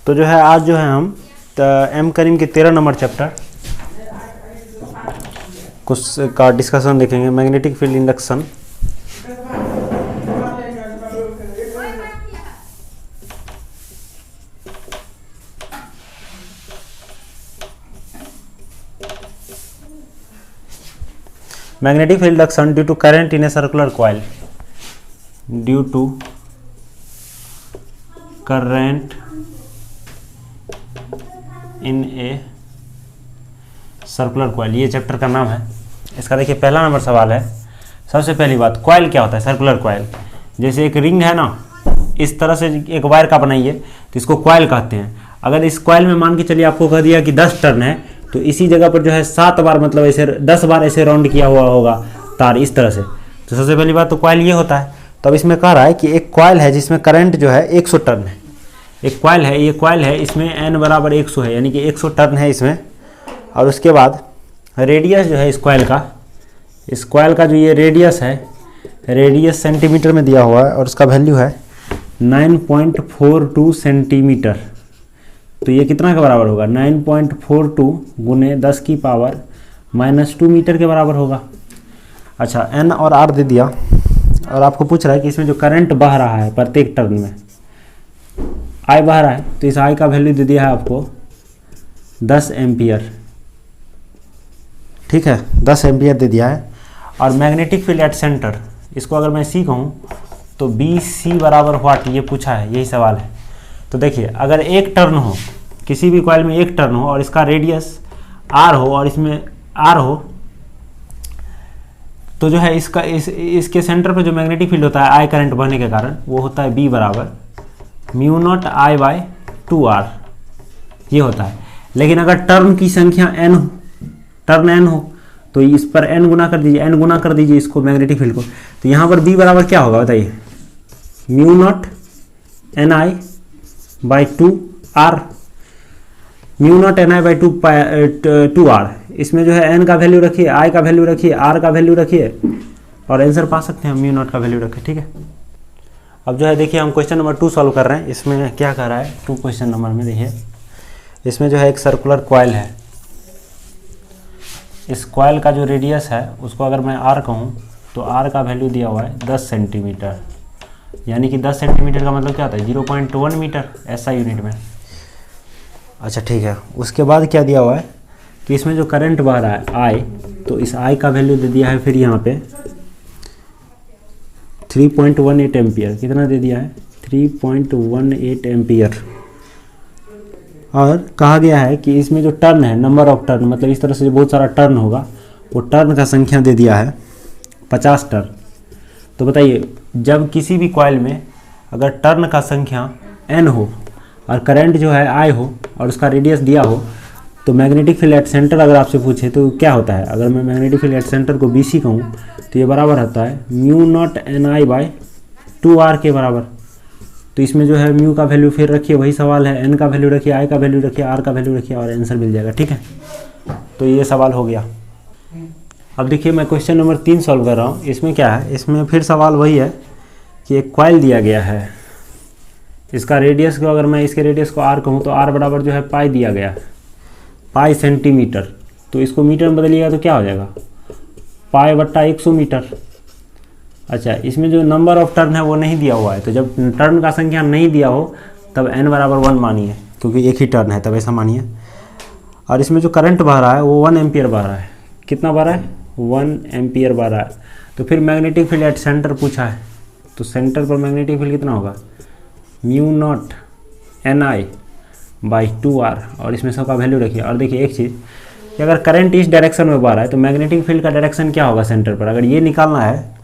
तो जो है आज जो है हम एम करीम के 13 नंबर चैप्टर कुछ का डिस्कशन देखेंगे, magnetic field induction. Magnetic field induction due to current in a circular coil, due to current in a circular coil, ये चैप्टर का नाम है। इसका देखिए पहला नंबर सवाल है। सबसे पहली बात, कॉइल क्या होता है? सर्कुलर कॉइल, जैसे एक रिंग है ना, इस तरह से एक वायर का बनाइए तो इसको कॉइल कहते हैं। अगर इस कॉइल में मान के चलिए आपको कह दिया कि 10 टर्न है, तो इसी जगह पर जो है 7 बार मतलब ऐसे 10 बार ऐसे राउंड किया हुआ होगा तार इस तरह से। तो सबसे पहली बात तो कॉइल ये होता है। तो अब इसमें कह रहा है कि एक कॉइल है जिसमें करंट जो है 100 टर्न है। एक कॉइल है, ये कॉइल है, इसमें n बराबर 100 है, यानी कि 100 टर्न है इसमें। और उसके बाद रेडियस जो है इस कॉइल का जो ये रेडियस है, रेडियस सेंटीमीटर में दिया हुआ है और उसका वैल्यू है 9.42 सेंटीमीटर। तो ये कितना के बराबर होगा? 9.42 गुने 10 की पावर -2 मीटर के बराबर होगा। अच्छा, n और r दे दिया और आपको पूछ रहा है कि इसमें जो करंट बह रहा है प्रत्येक टर्न में I बह रहा है, तो इस I का वैल्यू दे दिया है आपको 10 एम्पियर। ठीक है, 10 एम्पियर दे दिया है। और मैग्नेटिक फील्ड एट सेंटर, इसको अगर मैं C कहूँ तो BC बराबर व्हाट, ये पूछा है, यही सवाल है। तो देखिए, अगर एक टर्न हो, किसी भी कॉइल में एक टर्न हो और इसका रेडियस R हो और इसमें R हो, तो जो है इसके सेंटर पर जो मैग्नेटिक फील्ड होता है I करंट बहने के कारण, वो होता है B बराबर μ0I/2R, ये होता है। लेकिन अगर टर्न की संख्या n हो, टर्न n हो, तो इस पर n गुना कर दीजिए, n गुना कर दीजिए इसको मैग्नेटिक फील्ड को। तो यहाँ पर B बराबर क्या होगा बताइए? μ0Ni/2R, μ0Ni/2R। इसमें जो है n का वैल्यू रखिए, I का वैल्यू रखिए, R का वैल्यू रखिए और आंसर पा सकते हैं। μ0 का वैल्यू रखिए। ठीक है, अब जो है देखिए हम क्वेश्चन नंबर 2 सॉल्व कर रहे हैं। इसमें क्या कर रहा है 2 क्वेश्चन नंबर में, देखिए इसमें जो है एक सर्कुलर कॉइल है। इस कॉइल का जो रेडियस है उसको अगर मैं R कहूँ तो R का वैल्यू दिया हुआ है 10 सेंटीमीटर, यानी कि 10 सेंटीमीटर का मतलब क्या होता है? 0.1 मीटर ऐसा यूनिट में। अच्छा ठीक है, उसके बाद क्या दिया हुआ है कि इसमें जो करंट बह रहा है I, तो इस I का वैल्यू दे दिया है फिर यहाँ पे 3.18 एम्पियर। कितना दे दिया है? 3.18 एम्पियर। और कहा गया है कि इसमें जो टर्न है, नंबर ऑफ टर्न, मतलब इस तरह से जो बहुत सारा टर्न होगा, वो टर्न का संख्या दे दिया है 50 टर्न। तो बताइए, जब किसी भी कॉइल में अगर टर्न का संख्या n हो और करंट जो है I हो और उसका रेडियस दिया हो, तो मैग्नेटिक फील्ड एट सेंटर अगर आपसे पूछे तो क्या होता है? अगर मैं मैग्नेटिक फील्ड एट सेंटर को BC कहूँ तो ये बराबर होता है μ0Ni/2R के बराबर। तो इसमें जो है म्यू का वैल्यू फिर रखिए, वही सवाल है, n का वैल्यू रखिए, I का वैल्यू रखिए, R का वैल्यू रखिए और आंसर मिल जाएगा। ठीक है, तो ये सवाल हो गया। अब देखिए मैं क्वेश्चन नंबर 3 सॉल्व कर रहा हूँ। इसमें क्या है, इसमें फिर सवाल वही है कि एक कॉइल दिया गया है, इसका रेडियस को अगर मैं इसके रेडियस को R कहूँ तो R बराबर जो है पाई दिया गया है, पाई सेंटीमीटर। तो इसको मीटर में बदलिएगा तो क्या हो जाएगा? π/100 मीटर। अच्छा, इसमें जो नंबर ऑफ टर्न है वो नहीं दिया हुआ है, तो जब टर्न का संख्या नहीं दिया हो तब n बराबर 1 मानिए, क्योंकि एक ही टर्न है तब ऐसा मानिए। और इसमें जो करंट बह रहा है वो 1 एम्पियर बह रहा है। कितना बह रहा है? 1 एम्पियर बह रहा है। तो फिर मैग्नेटिक फील्ड एट सेंटर पूछा है, तो सेंटर पर मैग्नेटिक फील्ड कितना होगा? μ0Ni/2R, और इसमें सबका वैल्यू रखिए। और देखिए एक चीज़ कि अगर करंट इस डायरेक्शन में बह रहा है तो मैग्नेटिक फील्ड का डायरेक्शन क्या होगा सेंटर पर? अगर ये निकालना है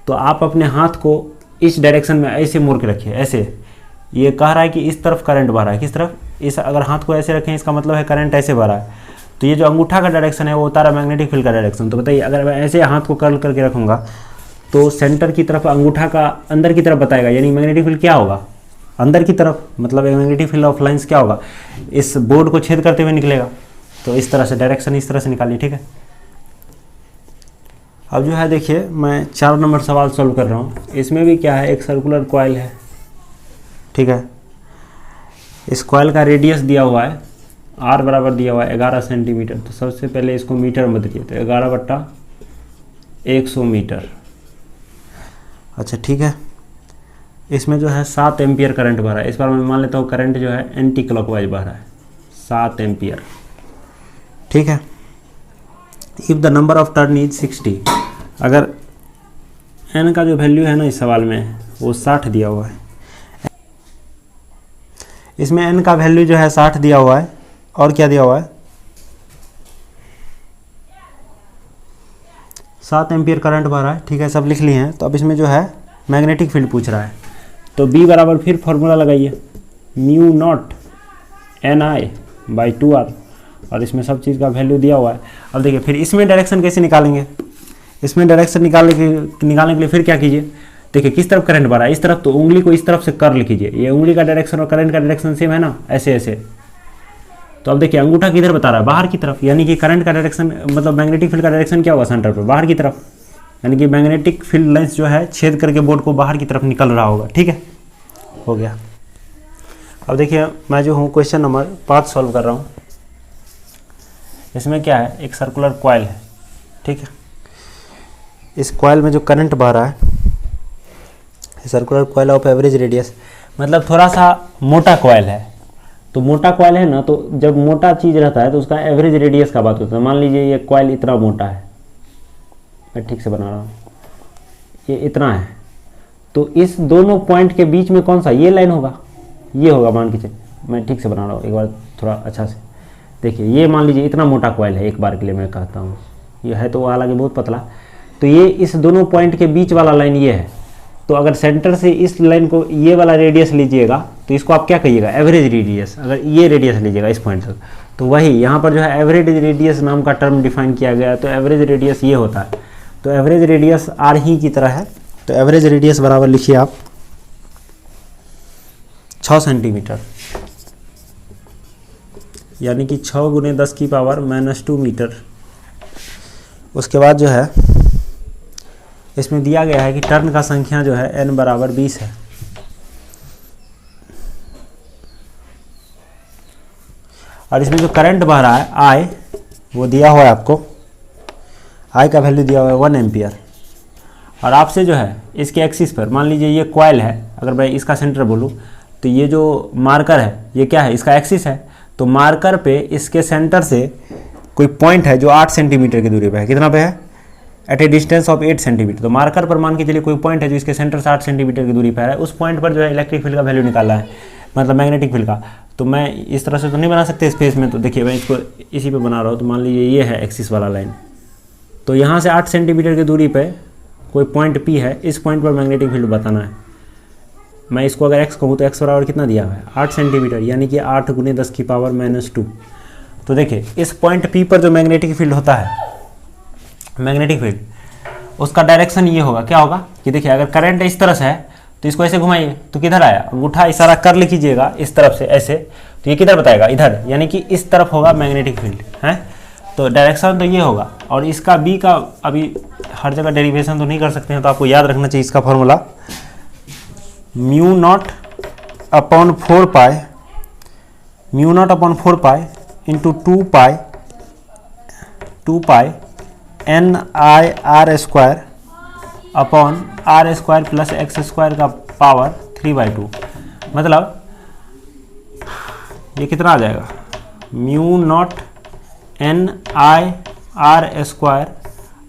तो आप अपने हाथ को इस डायरेक्शन में ऐसे मोड़ के रखिए, ऐसे। ये कह रहा है कि इस तरफ करंट बह रहा है, किस तरफ? इस, अगर हाथ को ऐसे रखें इसका मतलब है करंट ऐसे बह रहा है। तो ये जो अंगूठा का डायरेक्शन है वो होता है मैग्नेटिक फील्ड का डायरेक्शन। तो बताइए, अगर मैं ऐसे हाथ को कर्ल करके रखूँगा तो सेंटर की तरफ अंगूठा का अंदर की तरफ बताएगा, यानी मैग्नेटिक फील्ड क्या होगा? अंदर की तरफ, मतलब मैग्नेटिक फील्ड ऑफ लाइन्स क्या होगा? इस बोर्ड को छेद करते हुए निकलेगा। तो इस तरह से डायरेक्शन इस तरह से निकालिए। ठीक है, अब जो है देखिए मैं 4 नंबर सवाल सॉल्व कर रहा हूँ। इसमें भी क्या है, एक सर्कुलर कॉइल है। ठीक है, इस कॉइल का रेडियस दिया हुआ है, आर बराबर दिया हुआ है 11 सेंटीमीटर। तो सबसे पहले इसको मीटर में बदलिए, तो 11/100 मीटर। अच्छा ठीक है, इसमें जो है 7 एम्पियर करंट बह रहा है। इस बार मैं मान लेता हूँ करंट जो है एंटी क्लॉकवाइज बह रहा है 7 एम्पियर, ठीक है। If the number of turn is 60, अगर एन का जो वैल्यू है ना इस सवाल में वो 60 दिया हुआ है, इसमें एन का वैल्यू जो है 60 दिया हुआ है, और क्या दिया हुआ है 7 एम्पियर करंट बह रहा है, ठीक है, सब लिख लिए हैं। तो अब इसमें जो है मैग्नेटिक फील्ड पूछ रहा है, तो B बराबर फिर फॉर्मूला लगाइए, म्यू नॉट NI/2R, और इसमें सब चीज़ का वैल्यू दिया हुआ है। अब देखिए फिर इसमें डायरेक्शन कैसे निकालेंगे, इसमें डायरेक्शन निकालने के लिए फिर क्या कीजिए, देखिए किस तरफ करंट बढ़ा है, इस तरफ, तो उंगली को इस तरफ से कर्ल कीजिए। ये उंगली का डायरेक्शन और करंट का डायरेक्शन सेम है ना, ऐसे ऐसे। तो अब देखिए अंगूठा किधर बता रहा है, बाहर की तरफ, यानी कि करंट का डायरेक्शन मतलब मैग्नेटिक फील्ड का डायरेक्शन क्या होगा सेंटर पर, बाहर की तरफ, यानी कि मैग्नेटिक फील्ड लाइंस जो है छेद करके बोर्ड को बाहर की तरफ निकल रहा होगा, ठीक है, हो गया। अब देखिए मैं जो हूँ क्वेश्चन नंबर 5 सॉल्व कर रहा हूँ। इसमें क्या है, एक सर्कुलर कॉइल है, ठीक है। इस कॉइल में जो करंट बह रहा है, circular coil of average radius, मतलब थोड़ा सा मोटा कॉइल है। तो मोटा कॉइल है ना, तो जब मोटा चीज़ रहता है तो उसका एवरेज रेडियस का बात होता है। मान लीजिए ये कॉइल इतना मोटा है, मैं ठीक से बना रहा हूँ, ये इतना है, तो इस दोनों पॉइंट के बीच में कौन सा, ये लाइन होगा, ये होगा, मान के चलिए, मैं ठीक से बना रहा हूँ एक बार थोड़ा अच्छा से। देखिए ये मान लीजिए इतना मोटा कॉइल है, एक बार के लिए मैं कहता हूँ, ये है तो हालांकि बहुत पतला, तो ये इस दोनों पॉइंट के बीच वाला लाइन ये है। तो अगर सेंटर से इस लाइन को ये वाला रेडियस लीजिएगा तो इसको आप क्या कहिएगा, एवरेज रेडियस। अगर ये रेडियस लीजिएगा इस पॉइंट तक, तो वही यहाँ पर जो है एवरेज रेडियस नाम का टर्म डिफाइन किया गया है। तो एवरेज रेडियस ये होता है, तो एवरेज रेडियस आर ही की तरह है। तो एवरेज रेडियस बराबर लिखिए आप 6 सेंटीमीटर, यानी कि 6 × 10⁻⁻² मीटर। उसके बाद जो है इसमें दिया गया है कि टर्न का संख्या जो है n बराबर 20 है। और इसमें जो करंट बह रहा है I, वो दिया हुआ है आपको, I का वैल्यू दिया हुआ है 1 एम्पियर। और आपसे जो है इसके एक्सिस पर, मान लीजिए ये कॉइल है, अगर मैं इसका सेंटर बोलूँ तो ये जो मार्कर है ये क्या है, इसका एक्सिस है। तो मार्कर पे इसके सेंटर से कोई पॉइंट है जो 8 सेंटीमीटर की दूरी पे है, कितना पे है, at a distance of 8 centimetre. तो मार्कर पर मान के चलिए कोई पॉइंट है जो इसके सेंटर से 8 सेंटीमीटर की दूरी पर है, उस पॉइंट पर जो है इलेक्ट्रिक फील्ड का वैल्यू निकालना है, मतलब मैग्नेटिक फील्ड का। तो मैं इस तरह से तो नहीं बना सकते स्पेस में, तो देखिए मैं इसको इसी पे बना रहा हूँ। तो मान लीजिए ये है एक्सिस वाला लाइन, तो यहाँ से 8 सेंटीमीटर की दूरी पे कोई पॉइंट P है, इस पॉइंट पर मैग्नेटिक फील्ड बताना है। मैं इसको अगर x कहूँ तो x बराबर कितना दिया हुआ है, 8 सेंटीमीटर, यानी कि 8 × 10⁻⁻²। तो देखिए इस पॉइंट P पर जो मैग्नेटिक फील्ड होता है, मैग्नेटिक फील्ड, उसका डायरेक्शन ये होगा, क्या होगा कि देखिए अगर करंट इस तरह से है तो इसको ऐसे घुमाइए तो किधर आया, अंगूठा इशारा कर लीजिएगा इस तरफ से ऐसे, तो ये किधर बताएगा, इधर, यानी कि इस तरफ होगा मैग्नेटिक फील्ड है। तो डायरेक्शन तो ये होगा। और इसका B का अभी हर जगह डेरिवेशन तो नहीं कर सकते हैं, तो आपको याद रखना चाहिए इसका formula, μ0/4π into 2π NIR² upon R² plus x² का पावर 3/2। मतलब ये कितना आ जाएगा, μ0 NIR²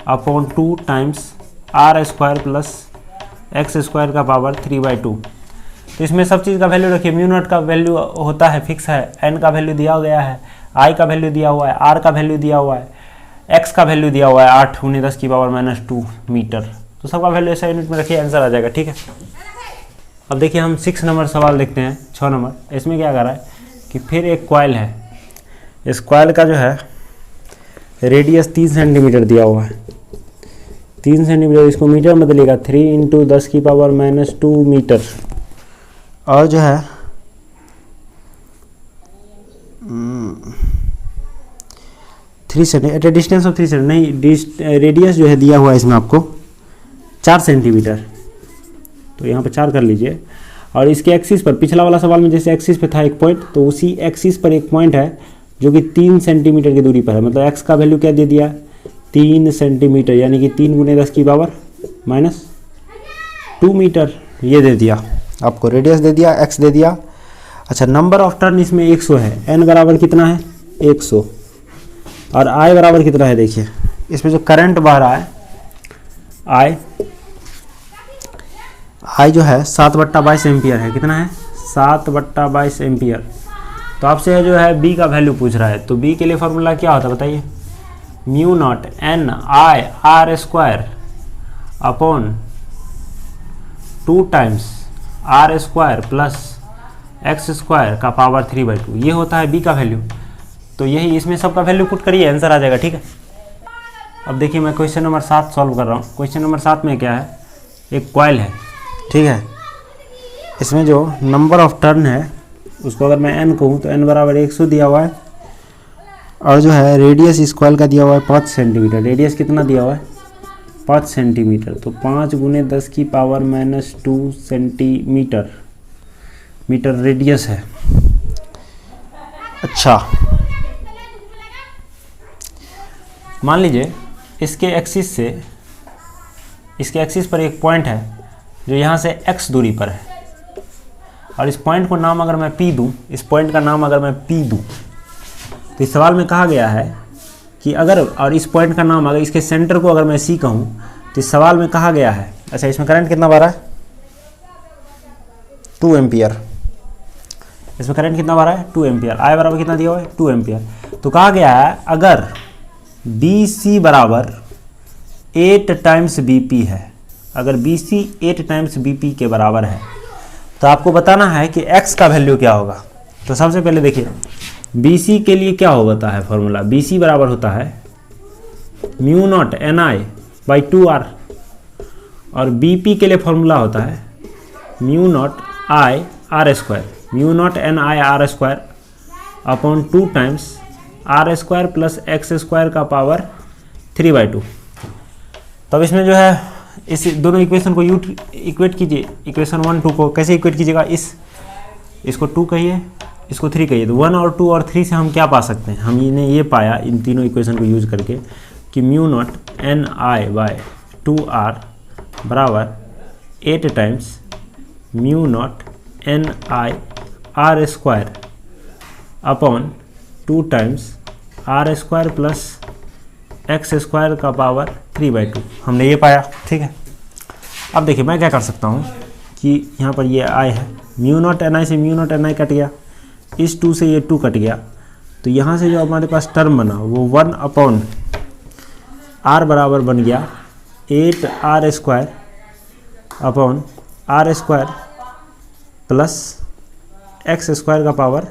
upon 2 times R² plus x² का पावर 3/2। तो इसमें सब चीज़ का वैल्यू रखिए। μ0 का वैल्यू होता है फिक्स है, n का वैल्यू दिया गया है, I का वैल्यू दिया हुआ है, R का वैल्यू दिया हुआ है, x का वैल्यू दिया हुआ है 8 × 10⁻⁻² मीटर। तो सबका वैल्यू ऐसा यूनिट में रखिए, आंसर आ जाएगा, ठीक है। अब देखिए हम 6 नंबर सवाल देखते हैं, 6 नंबर। इसमें क्या कर रहा है कि फिर एक कॉइल है, इस कॉइल का जो है रेडियस 3 सेंटीमीटर दिया हुआ है, 3 सेंटीमीटर, इसको मीटर में बदलेगा 3 × 10⁻⁻² मीटर। और जो है 3 centimetre at a distance of 3 centimetre, नहीं रेडियस जो है दिया हुआ है इसमें आपको 4 सेंटीमीटर, तो यहाँ पर 4 कर लीजिए। और इसके एक्सिस पर, पिछला वाला सवाल में जैसे एक्सिस पे था एक पॉइंट, तो उसी एक्सिस पर एक पॉइंट है जो कि 3 सेंटीमीटर की दूरी पर है। मतलब एक्स का वैल्यू क्या दे दिया, 3 सेंटीमीटर, यानी कि 3 × 10⁻² मीटर ये दे दिया आपको। रेडियस दे दिया, एक्स दे दिया। अच्छा, नंबर ऑफ टर्न इसमें 100 है। एन बराबर कितना है, 100। और आई बराबर कितना है, देखिए इसमें जो करंट बह रहा है आई जो है 7/22 एम्पियर है। कितना है, 7/22 एम्पियर। तो आपसे जो है बी का वैल्यू पूछ रहा है, तो बी के लिए फॉर्मूला क्या होता है बताइए, μ0 NI/r² upon 2 times r² plus x² का पावर 3/2, ये होता है बी का वैल्यू। तो यही इसमें सबका वैल्यू पुट करिए, आंसर आ जाएगा। ठीक है, अब देखिए मैं क्वेश्चन नंबर 7 सॉल्व कर रहा हूँ। क्वेश्चन नंबर 7 में क्या है, एक कॉइल है, ठीक है। इसमें जो नंबर ऑफ टर्न है उसको अगर मैं n कहूँ तो n बराबर 100 दिया हुआ है, और जो है रेडियस इस कॉइल का दिया हुआ है 5 सेंटीमीटर। रेडियस कितना दिया हुआ है, 5 सेंटीमीटर। तो 5 × 10⁻² सेंटीमीटर रेडियस है। अच्छा, मान लीजिए इसके एक्सिस पर एक पॉइंट है जो यहाँ से x दूरी पर है, और इस पॉइंट को नाम अगर मैं P दूँ, इस पॉइंट का नाम अगर मैं P दूँ, तो इस सवाल में कहा गया है कि अगर, और इस पॉइंट का नाम अगर, इसके सेंटर को अगर मैं C कहूँ, तो इस सवाल में कहा गया है, अच्छा इसमें करंट कितना बह रहा है, 2 एम्पियर। इसमें करंट कितना बह रहा है, 2 एम्पियर। आई बराबर कितना दिया हुआ है, 2 एम्पियर। तो कहा गया है अगर BC बराबर 8 टाइम्स BP है, अगर BC 8 टाइम्स BP के बराबर है, तो आपको बताना है कि x का वैल्यू क्या होगा। तो सबसे पहले देखिए BC के लिए क्या होता है फॉर्मूला, BC बराबर होता है μ0 NI/2R, और BP के लिए फॉर्मूला होता है μ0 I/r², μ0 NI/r² upon 2 times r² plus x² का पावर 3/2। तब इसमें जो है इस दोनों इक्वेशन को इक्वेट कीजिए। इक्वेशन 1 2 को कैसे इक्वेट कीजिएगा, इसको 2 कहिए, इसको 3 कहिए। तो 1 और 2 और 3 से हम क्या पा सकते हैं, हम इन्हें ये पाया इन तीनों इक्वेशन को यूज करके कि μ0 NI/2R बराबर 8 times μ0 NI/r² upon 2 times r² plus x² का पावर 3/2, हमने ये पाया। ठीक है, अब देखिए मैं क्या कर सकता हूँ कि यहाँ पर ये i है, μ0 NI से μ0 NI कट गया, इस 2 से ये 2 कट गया, तो यहाँ से जो हमारे पास टर्म बना वो 1 अपॉन r बराबर बन गया 8r² upon r² plus x² का पावर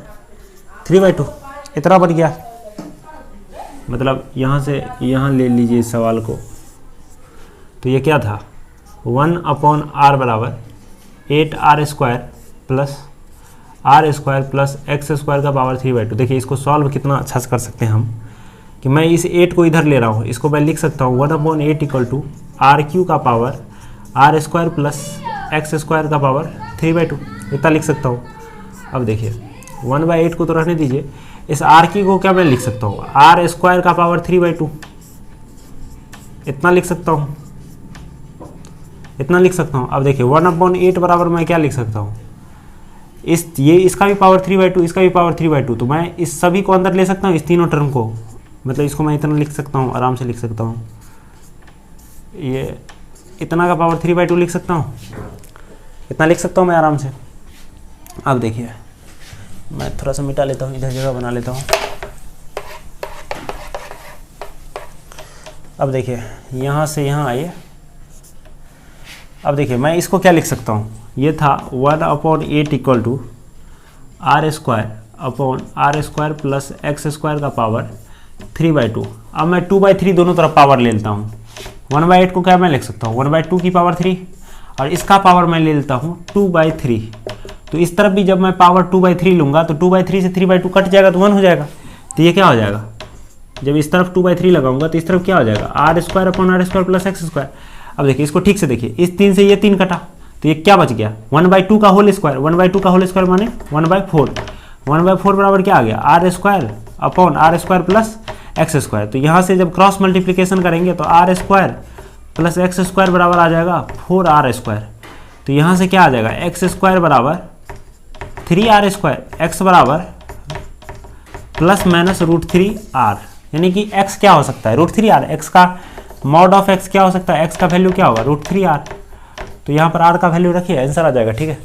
3/2, इतना बन गया। मतलब यहाँ से यहाँ ले लीजिए इस सवाल को, तो ये क्या था, 1 अपॉन r बराबर 8r² plus r² plus x² का पावर 3/2। देखिए इसको सॉल्व कितना अच्छा से कर सकते हैं हम, कि मैं इस 8 को इधर ले रहा हूँ, इसको मैं लिख सकता हूँ 1 अपॉन 8 इक्वल टू r³ का पावर r² प्लस x² का पावर 3/2, इतना लिख सकता हूँ। अब देखिए 1/8 को तो रहने दीजिए, इस r³ को क्या मैं लिख सकता हूँ, r² का पावर 3/2, इतना लिख सकता हूँ, इतना लिख सकता हूँ। अब देखिए 1/8 बराबर मैं क्या लिख सकता हूँ, इसका भी पावर 3/2, इसका भी पावर 3/2, तो मैं इस सभी को अंदर ले सकता हूँ, इस तीनों टर्म को, मतलब इसको मैं इतना लिख सकता हूँ, आराम से लिख सकता हूँ, ये इतना का पावर 3/2 लिख सकता हूँ, इतना लिख सकता हूँ मैं आराम से। अब देखिए मैं थोड़ा सा मिटा लेता हूँ, इधर जगह बना लेता हूँ। अब देखिए यहाँ से यहाँ आइए, अब देखिए मैं इसको क्या लिख सकता हूँ, ये था 1/8 equal to r² upon r² plus x² का पावर 3/2। अब मैं 2/3 दोनों तरफ पावर ले लेता हूँ, 1/8 को क्या मैं लिख सकता हूँ 1/2 की पावर 3, और इसका पावर मैं ले लेता हूँ 2/3। तो इस तरफ भी जब मैं पावर 2/3 लूँगा तो 2/3 से 3/2 कट जाएगा तो 1 हो जाएगा। तो ये क्या हो जाएगा, जब इस तरफ 2/3 लगाऊंगा तो इस तरफ क्या हो जाएगा r² upon r² plus x²। अब देखिए इसको ठीक से देखिए, इस 3 से ये 3 कटा, तो ये क्या बच गया 1/2 का होल स्क्वायर, 1/2 का होल स्क्वायर माने 1/4, 1/4 बराबर क्या आ गया R square upon R square plus X square. तो यहाँ से जब क्रॉस मल्टीप्लीकेशन करेंगे तो R square plus X square बराबर आ जाएगा 4r स्क्वायर। तो यहाँ से क्या आ जाएगा एक्स स्क्वायर बराबर 3r स्क्वायर, एक्स बराबर प्लस माइनस √3r, यानी कि x क्या हो सकता है √3r, x का मॉड ऑफ x क्या हो सकता है, x का वैल्यू क्या होगा √3r। तो यहाँ पर r का वैल्यू रखिए, आंसर आ जाएगा। ठीक है।